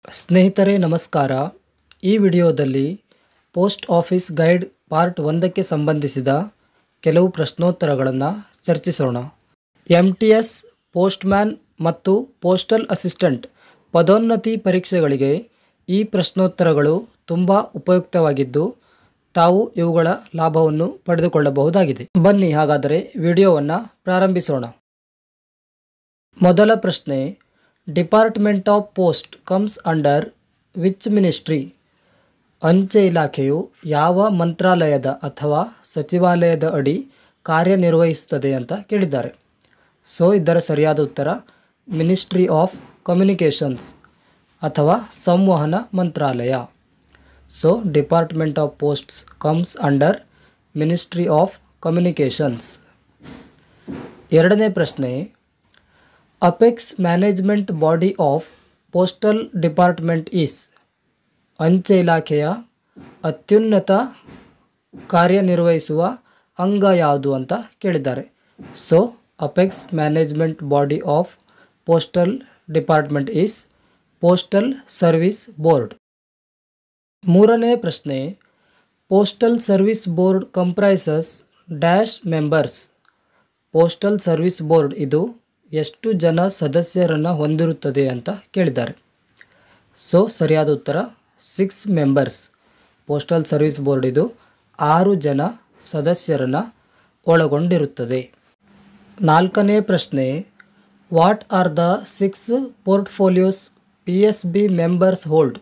ಸ್ನೇಹಿತರೆ ನಮಸ್ಕಾರ. ಈ ವಿಡಿಯೋದಲ್ಲಿ ಪೋಸ್ಟ್ ಆಫೀಸ್ ಗೈಡ್ ಪಾರ್ಟ್ 1ಕ್ಕೆ ಸಂಬಂಧಿಸಿದ ಕೆಲವು ಪ್ರಶ್ನೋತ್ತರಗಳನ್ನು ಚರ್ಚಿಸೋಣ. MTS ಪೋಸ್ಟ್ಮ್ಯಾನ್ ಮತ್ತು ಪೋಸ್ಟಲ್ ಅಸಿಸ್ಟೆಂಟ್ ಪದೋನ್ನತಿ ಪರೀಕ್ಷೆಗಳಿಗೆ ಈ ಪ್ರಶ್ನೋತ್ತರಗಳು ತುಂಬ ಉಪಯುಕ್ತವಾಗಿದ್ದು ತಾವು ಇವುಗಳ ಲಾಭವನ್ನು ಪಡೆದುಕೊಳ್ಳಬಹುದಾಗಿದೆ. ಬನ್ನಿ ಹಾಗಾದರೆ ವಿಡಿಯೋವನ್ನು ಪ್ರಾರಂಭಿಸೋಣ. ಮೊದಲ ಪ್ರಶ್ನೆ, department of post comes under which ministry? ಅಂಚೆ ಇಲಾಖೆಯು ಯಾವ ಮಂತ್ರಾಲಯದ ಅಥವಾ ಸಚಿವಾಲಯದ ಅಡಿ ಕಾರ್ಯನಿರ್ವಹಿಸುತ್ತದೆ ಅಂತ ಕೇಳಿದ್ದಾರೆ. ಸೊ ಇದರ ಸರಿಯಾದ ಉತ್ತರ ಮಿನಿಸ್ಟ್ರಿ ಆಫ್ ಕಮ್ಯುನಿಕೇಷನ್ಸ್ ಅಥವಾ ಸಂವಹನ ಮಂತ್ರಾಲಯ. So department of posts comes under ministry of communications. ಎರಡನೇ ಪ್ರಶ್ನೆ, apex management body of postal department is? ಅಂಚೆ ಇಲಾಖೆಯ ಅತ್ಯುನ್ನತ ಕಾರ್ಯನಿರ್ವಹಿಸುವ ಅಂಗ ಯಾವುದು ಅಂತ ಕೇಳಿದ್ದಾರೆ. So apex management body of postal department is postal service board. ಮೂರನೇ ಪ್ರಶ್ನೆ, postal service board comprises dash members? Postal service board ಇದು ಎಷ್ಟು ಜನ ಸದಸ್ಯರನ್ನು ಹೊಂದಿರುತ್ತದೆ ಅಂತ ಕೇಳಿದ್ದಾರೆ. ಸೊ ಸರಿಯಾದ ಉತ್ತರ 6 ಮೆಂಬರ್ಸ್. ಪೋಸ್ಟಲ್ ಸರ್ವಿಸ್ ಬೋರ್ಡ್ ಇದು 6 ಜನ ಸದಸ್ಯರನ್ನು ಒಳಗೊಂಡಿರುತ್ತದೆ. ನಾಲ್ಕನೇ ಪ್ರಶ್ನೆ, what are the 6 portfolios PSB members hold?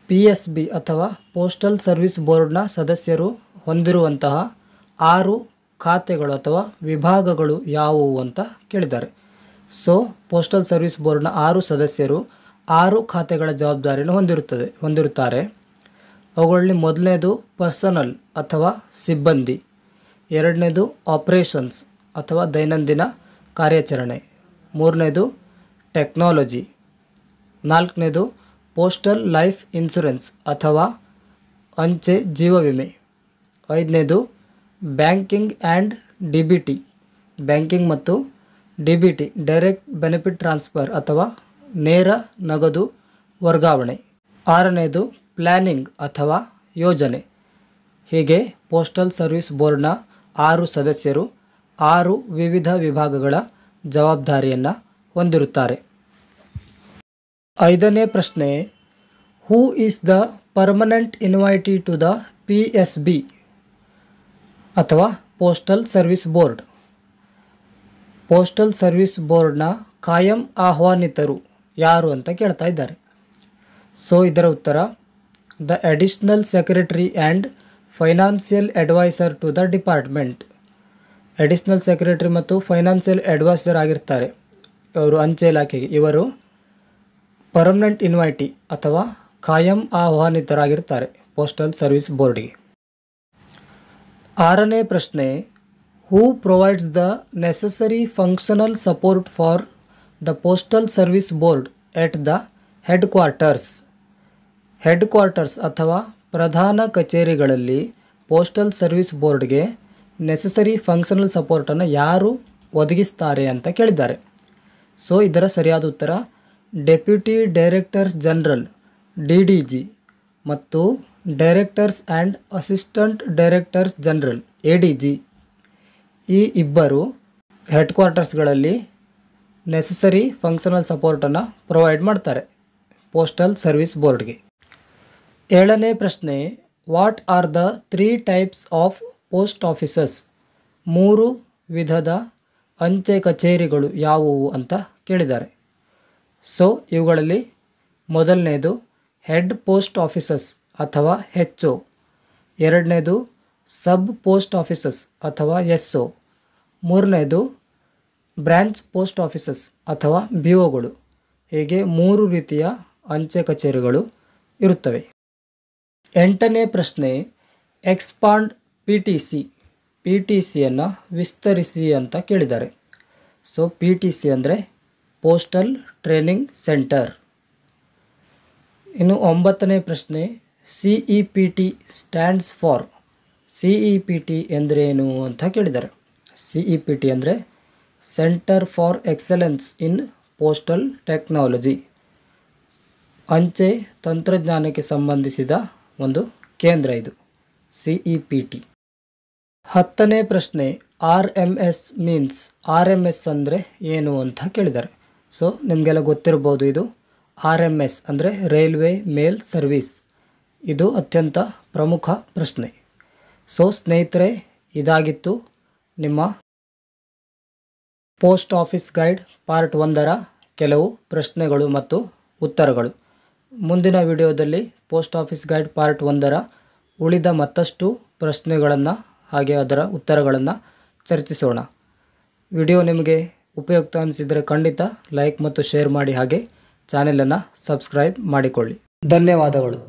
PSB ಅಥವಾ ಪೋಸ್ಟಲ್ ಸರ್ವಿಸ್ ಬೋರ್ಡ್ನ ಸದಸ್ಯರು ಹೊಂದಿರುವಂತಹ 6 ಖಾತೆಗಳು ಅಥವಾ ವಿಭಾಗಗಳು ಯಾವುವು ಅಂತ ಕೇಳಿದ್ದಾರೆ. ಸೊ ಪೋಸ್ಟಲ್ ಸರ್ವಿಸ್ ಬೋರ್ಡ್ನ 6 ಸದಸ್ಯರು 6 ಖಾತೆಗಳ ಜವಾಬ್ದಾರಿಯನ್ನು ಹೊಂದಿರುತ್ತಾರೆ. ಅವುಗಳಲ್ಲಿ ಮೊದಲನೇದು ಪರ್ಸನಲ್ ಅಥವಾ ಸಿಬ್ಬಂದಿ, ಎರಡನೇದು ಆಪರೇಷನ್ಸ್ ಅಥವಾ ದೈನಂದಿನ ಕಾರ್ಯಾಚರಣೆ, ಮೂರನೇದು ಟೆಕ್ನಾಲಜಿ, ನಾಲ್ಕನೇದು ಪೋಸ್ಟಲ್ ಲೈಫ್ ಇನ್ಶೂರೆನ್ಸ್ ಅಥವಾ ಅಂಚೆ ಜೀವ ವಿಮೆ, ಐದನೇದು ಬ್ಯಾಂಕಿಂಗ್ ಆ್ಯಂಡ್ DBT, ಬ್ಯಾಂಕಿಂಗ್ ಮತ್ತು DBT ಡೈರೆಕ್ಟ್ ಬೆನಿಫಿಟ್ ಟ್ರಾನ್ಸ್ಫರ್ ಅಥವಾ ನೇರ ನಗದು ವರ್ಗಾವಣೆ, ಆರನೇದು ಪ್ಲ್ಯಾನಿಂಗ್ ಅಥವಾ ಯೋಜನೆ. ಹೀಗೆ ಪೋಸ್ಟಲ್ ಸರ್ವಿಸ್ ಬೋರ್ಡ್ನ 6 ಸದಸ್ಯರು 6 ವಿವಿಧ ವಿಭಾಗಗಳ ಜವಾಬ್ದಾರಿಯನ್ನು ಹೊಂದಿರುತ್ತಾರೆ. ಐದನೇ ಪ್ರಶ್ನೆ, who is the permanent invitee to the PSB ಅಥವಾ postal service board? Postal service ಬೋರ್ಡ್ನ ಕಾಯಂ ಆಹ್ವಾನಿತರು ಯಾರು ಅಂತ ಕೇಳ್ತಾ ಇದ್ದಾರೆ. ಸೊ ಇದರ ಉತ್ತರ the additional secretary and financial adviser to the department. Additional secretary ಮತ್ತು ಫೈನಾನ್ಷಿಯಲ್ ಅಡ್ವೈಸರ್ ಆಗಿರ್ತಾರೆ ಇವರು ಅಂಚೆ ಇಲಾಖೆಗೆ. ಇವರು ಪರ್ಮನೆಂಟ್ ಇನ್ವೈಟಿ ಅಥವಾ ಕಾಯಂ ಆಹ್ವಾನಿತರಾಗಿರ್ತಾರೆ ಪೋಸ್ಟಲ್ ಸರ್ವಿಸ್ ಬೋರ್ಡ್ಗೆ. ಆರನೇ ಪ್ರಶ್ನೆ, who provides the necessary functional support for the postal service board at the headquarters? Headquarters ಅಥವಾ ಪ್ರಧಾನ ಕಚೇರಿಗಳಲ್ಲಿ ಪೋಸ್ಟಲ್ ಸರ್ವಿಸ್ ಬೋರ್ಡ್ಗೆ ನೆಸೆಸರಿ ಫಂಕ್ಷನಲ್ ಸಪೋರ್ಟನ್ನು ಯಾರು ಒದಗಿಸ್ತಾರೆ ಅಂತ ಕೇಳಿದ್ದಾರೆ. ಸೊ ಇದರ ಸರಿಯಾದ ಉತ್ತರ ಡೆಪ್ಯೂಟಿ ಡೈರೆಕ್ಟರ್ಸ್ ಜನರಲ್ DDG ಮತ್ತು directors and assistant directors general ADG ಈ ಇಬ್ಬರು ಹೆಡ್ ಕ್ವಾರ್ಟರ್ಸ್ಗಳಲ್ಲಿ ನೆಸೆಸರಿ ಫಂಕ್ಷನಲ್ ಸಪೋರ್ಟನ್ನು ಪ್ರೊವೈಡ್ ಮಾಡ್ತಾರೆ ಪೋಸ್ಟಲ್ ಸರ್ವಿಸ್ ಬೋರ್ಡ್ಗೆ. ಏಳನೇ ಪ್ರಶ್ನೆ, what are the 3 types of post offices? 3 ವಿಧದ ಅಂಚೆ ಕಚೇರಿಗಳು ಯಾವುವು ಅಂತ ಕೇಳಿದ್ದಾರೆ. ಸೊ ಇವುಗಳಲ್ಲಿ ಮೊದಲನೇದು ಹೆಡ್ ಪೋಸ್ಟ್ ಆಫೀಸಸ್ ಅಥವಾ HO, ಎರಡನೇದು ಸಬ್ ಪೋಸ್ಟ್ ಆಫೀಸಸ್ ಅಥವಾ SO, ಮೂರನೇದು ಬ್ರಾಂಚ್ ಪೋಸ್ಟ್ ಆಫೀಸಸ್ ಅಥವಾ BOಗಳು. ಹೀಗೆ 3 ರೀತಿಯ ಅಂಚೆ ಕಚೇರಿಗಳು ಇರುತ್ತವೆ. ಎಂಟನೇ ಪ್ರಶ್ನೆ, ಎಕ್ಸ್ಪಾಂಡ್ PTCಯನ್ನು ವಿಸ್ತರಿಸಿ ಅಂತ ಕೇಳಿದ್ದಾರೆ. ಸೊ PTC ಅಂದರೆ ಪೋಸ್ಟಲ್ ಟ್ರೈನಿಂಗ್ ಸೆಂಟರ್. ಇನ್ನು 9ನೇ ಪ್ರಶ್ನೆ, CEPT ಸ್ಟ್ಯಾಂಡ್ಸ್ ಫಾರ್? CEPT ಎಂದರೇನು ಅಂತ ಕೇಳಿದ್ದಾರೆ. CEPT ಅಂದರೆ centre for excellence in postal technology. ಅಂಚೆ ತಂತ್ರಜ್ಞಾನಕ್ಕೆ ಸಂಬಂಧಿಸಿದ ಒಂದು ಕೇಂದ್ರ ಇದು CEPT. 10ನೇ ಪ್ರಶ್ನೆ, RMS ಮೀನ್ಸ್, RMS ಅಂದರೆ ಏನು ಅಂತ ಕೇಳಿದ್ದಾರೆ. ಸೊ ನಿಮಗೆಲ್ಲ ಗೊತ್ತಿರ್ಬೋದು, ಇದು RMS ಅಂದರೆ ರೈಲ್ವೆ ಮೇಲ್ ಸರ್ವಿಸ್. ಇದು ಅತ್ಯಂತ ಪ್ರಮುಖ ಪ್ರಶ್ನೆ. ಸೊ ಸ್ನೇಹಿತರೆ, ಇದಾಗಿತ್ತು ನಿಮ್ಮ ಪೋಸ್ಟ್ ಆಫೀಸ್ ಗೈಡ್ ಪಾರ್ಟ್ 1ರ ಕೆಲವು ಪ್ರಶ್ನೆಗಳು ಮತ್ತು ಉತ್ತರಗಳು. ಮುಂದಿನ ವಿಡಿಯೋದಲ್ಲಿ ಪೋಸ್ಟ್ ಆಫೀಸ್ ಗೈಡ್ ಪಾರ್ಟ್ 1ರ ಉಳಿದ ಮತ್ತಷ್ಟು ಪ್ರಶ್ನೆಗಳನ್ನು ಹಾಗೆ ಅದರ ಉತ್ತರಗಳನ್ನು ಚರ್ಚಿಸೋಣ. ವಿಡಿಯೋ ನಿಮಗೆ ಉಪಯುಕ್ತ ಅನಿಸಿದರೆ ಖಂಡಿತ ಲೈಕ್ ಮತ್ತು ಶೇರ್ ಮಾಡಿ, ಹಾಗೆ ಚಾನೆಲನ್ನು ಸಬ್ಸ್ಕ್ರೈಬ್ ಮಾಡಿಕೊಳ್ಳಿ. ಧನ್ಯವಾದಗಳು.